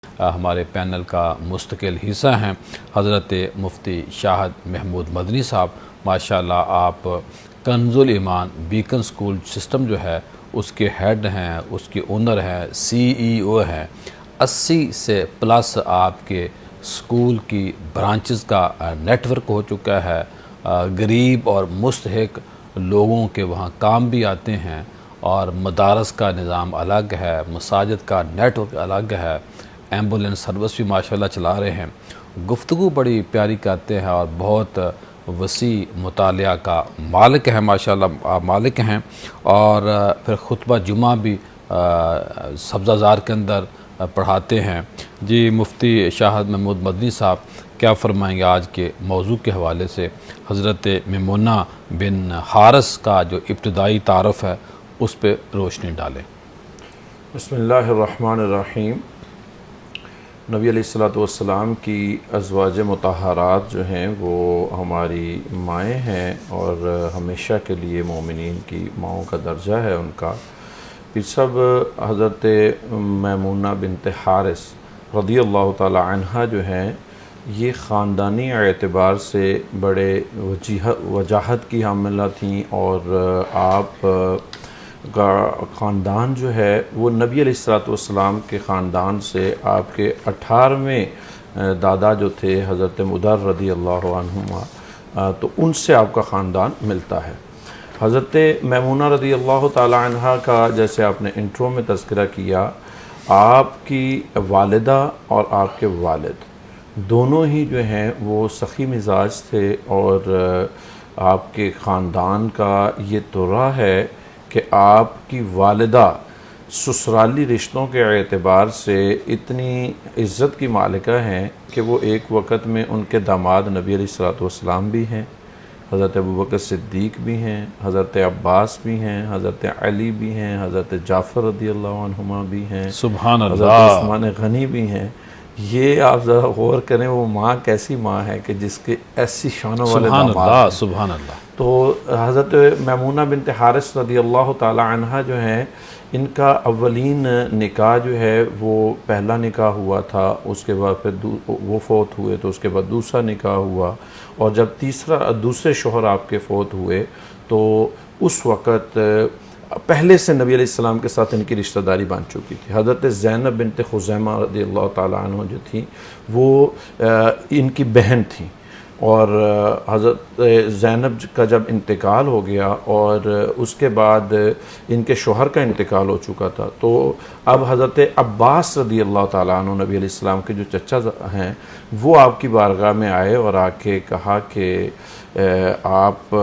ہمارے پینل کا مستقل حصہ ہیں حضرت مفتی شاہد محمود مدنی صاحب۔ ماشاءاللہ آپ کنز الایمان بیکن سکول سسٹم جو ہے اس کے ہیڈ ہیں، اس کے اونر ہیں، CEO ہیں۔ 80 سے پلس آپ کے سکول کی برانچز کا نیٹ ورک ہو چکا ہے۔ غریب اور مستحق لوگوں کے وہاں کام بھی آتے ہیں، اور مدارس کا نظام الگ ہے، مساجد کا نیٹ ورک الگ ہے، ایمبولینس سروس بھی ماشاءاللہ چلا رہے ہیں۔ گفتگو بڑی پیاری کرتے ہیں اور بہت وسیع مطالعہ کا مالک ہیں، ماشاءاللہ آپ مالک ہیں۔ اور پھر خطبہ جمعہ بھی سبزہ زار کے اندر پڑھاتے ہیں۔ جی مفتی شاہد محمود مدنی صاحب، کیا فرمائیں گے آج کے موضوع کے حوالے سے؟ حضرت میمونہ بن حارث کا جو ابتدائی تعارف ہے اس پہ روشنی ڈالیں۔ بسم اللہ الرحمن الرحیم۔ نبی علیہ السلام کی ازواج مطہرات جو ہیں وہ ہماری مائیں ہیں، اور ہمیشہ کے لیے مومنین کی ماؤں کا درجہ ہے ان کا۔ پھر سب حضرت میمونہ بنت حارث رضی اللہ تعالی عنہ جو ہیں، یہ خاندانی اعتبار سے بڑے وجاہت کی حاملہ تھیں، اور آپ کا خاندان جو ہے وہ نبی علیہ السلام کے خاندان سے آپ کے 18ویں دادا جو تھے حضرت مدر رضی اللہ عنہما، تو ان سے آپ کا خاندان ملتا ہے۔ حضرت میمونہ رضی اللہ تعالی عنہ کا جیسے آپ نے انٹرو میں تذکرہ کیا، آپ کی والدہ اور آپ کے والد دونوں ہی جو ہیں وہ سخی مزاج تھے، اور آپ کے خاندان کا یہ ترا ہے کہ آپ کی والدہ سسرالی رشتوں کے اعتبار سے اتنی عزت کی مالکہ ہیں کہ وہ ایک وقت میں ان کے داماد نبی علیہ السلام بھی ہیں، حضرت ابوبکر صدیق بھی ہیں، حضرت عباس بھی ہیں، حضرت علی بھی ہیں، حضرت جعفر رضی اللہ عنہما بھی ہیں، سبحان اللہ، حضرت عثمان غنی بھی ہیں۔ یہ آپ ذرا غور کریں، وہ ماں کیسی ماں ہے کہ جس کے ایسی شانوں والے داماد ہیں۔ سبحان اللہ۔ تو حضرت میمونہ بنت حارث رضی اللہ تعالی عنہ جو ہیں، ان کا اولین نکاح جو ہے وہ پہلا نکاح ہوا تھا، اس کے بعد پھر وہ فوت ہوئے تو اس کے بعد دوسرا نکاح ہوا، اور جب دوسرے شوہر آپ کے فوت ہوئے تو اس وقت پہلے سے نبی علیہ السلام کے ساتھ ان کی رشتہ داری بن چکی تھی۔ حضرت زینب بنت خزیمہ رضی اللہ تعالی عنہ جو تھیں وہ ان کی بہن تھیں، اور حضرت زینب کا جب انتقال ہو گیا اور اس کے بعد ان کے شوہر کا انتقال ہو چکا تھا، تو اب حضرت عباس رضی اللہ تعالیٰ عنہ نبی علیہ السلام کے جو چچا ہیں وہ آپ کی بارگاہ میں آئے اور آ کے کہا کہ آپ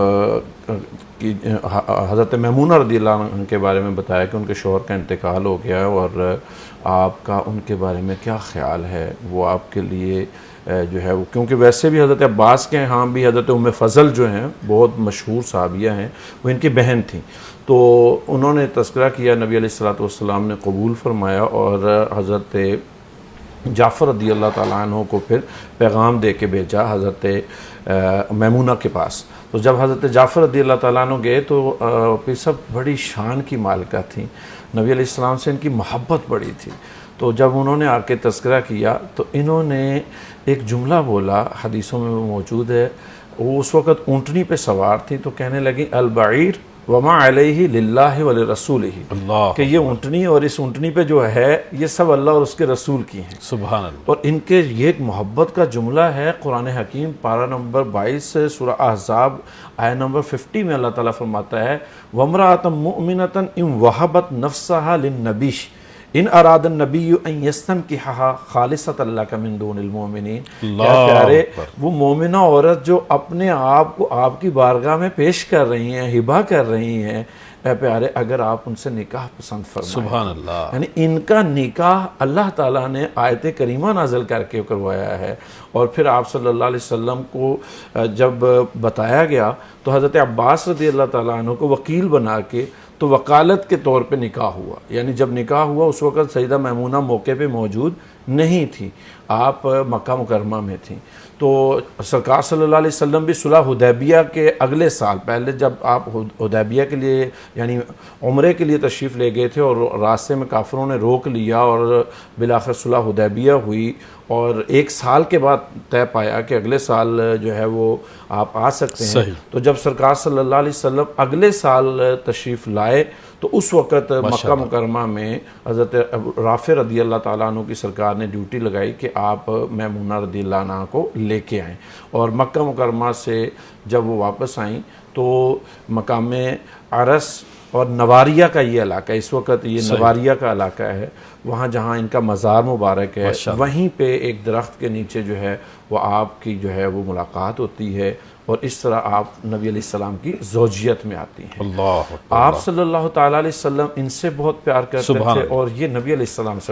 کی حضرت میمونہ رضی اللہ عنہ کے بارے میں بتایا کہ ان کے شوہر کا انتقال ہو گیا، اور آپ کا ان کے بارے میں کیا خیال ہے، وہ آپ کے لیے جو ہے وہ، کیونکہ ویسے بھی حضرت عباس کے ہاں بھی حضرت ام فضل جو ہیں بہت مشہور صحابیہ ہیں، وہ ان کی بہن تھیں، تو انہوں نے تذکرہ کیا، نبی علیہ السلام نے قبول فرمایا، اور حضرت جعفر رضی اللہ تعالیٰ عنہ کو پھر پیغام دے کے بھیجا حضرت میمونہ کے پاس۔ تو جب حضرت جعفر رضی اللہ تعالیٰ عنہ گئے تو پھر سب بڑی شان کی مالکہ تھیں، نبی علیہ السلام سے ان کی محبت بڑی تھی۔ تو جب انہوں نے آ کے تذکرہ کیا تو انہوں نے ایک جملہ بولا، حدیثوں میں وہ موجود ہے، وہ اس وقت اونٹنی پہ سوار تھی، تو کہنے لگی البعیر وما علیہ للہ ولرسولہ، کہ یہ اونٹنی اور اس اونٹنی پہ جو ہے یہ سب اللہ اور اس کے رسول کی ہیں۔ سبحان اللہ۔ اور ان کے یہ ایک محبت کا جملہ ہے، قرآن حکیم پارہ نمبر 22 سورہ احزاب آیہ نمبر 50 میں اللہ تعالیٰ فرماتا ہے وَامْرَأَةً مُؤْمِنَةً إِنْ وَهَبَتْ نَفْسَهَا لِلنَّبِيِّ ان اراد النبی ان یستنکحها خالصۃ لک من دون المؤمنین۔ کیا پیارے، وہ مومنہ عورت جو اپنے آپ کو آپ کی بارگاہ میں پیش کر رہی ہیں، ہبہ کر رہی ہیں، اے پیارے اگر آپ ان سے نکاح پسند فرمائیں، سبحان اللہ، یعنی ان کا نکاح اللہ تعالیٰ نے آیت کریمہ نازل کر کے کروایا ہے۔ اور پھر آپ صلی اللہ علیہ وسلم کو جب بتایا گیا تو حضرت عباس رضی اللہ تعالیٰ عنہ کو وکیل بنا کے تو وکالت کے طور پہ نکاح ہوا، یعنی جب نکاح ہوا اس وقت سیدہ میمونہ موقع پہ موجود نہیں تھی، آپ مکہ مکرمہ میں تھیں۔ تو سرکار صلی اللہ علیہ وسلم بھی صلح حدیبیہ کے اگلے سال، پہلے جب آپ حدیبیہ کے لیے یعنی عمرے کے لیے تشریف لے گئے تھے اور راستے میں کافروں نے روک لیا اور بالآخر صلح حدیبیہ ہوئی، اور 1 سال کے بعد طے پایا کہ اگلے سال جو ہے وہ آپ آ سکتے ہیں۔ صحیح۔ تو جب سرکار صلی اللہ علیہ وسلم اگلے سال تشریف لائے تو اس وقت مکہ مکرمہ میں حضرت رافع رضی اللہ تعالیٰ عنہ کی سرکار نے ڈیوٹی لگائی کہ آپ میمونہ رضی اللہ عنہ کو لے کے آئیں، اور مکہ مکرمہ سے جب وہ واپس آئیں تو مقام عرس اور نواریہ کا یہ علاقہ، اس وقت یہ نواریہ کا علاقہ ہے، وہاں جہاں ان کا مزار مبارک ہے، وہیں پہ ایک درخت کے نیچے جو ہے وہ آپ کی جو ہے وہ ملاقات ہوتی ہے، اور اس طرح آپ نبی علیہ السلام کی زوجیت میں آتی ہیں۔ اللہ آپ صلی اللہ تعالیٰ علیہ وسلم ان سے بہت پیار کرتے تھے اور یہ نبی علیہ السلام سے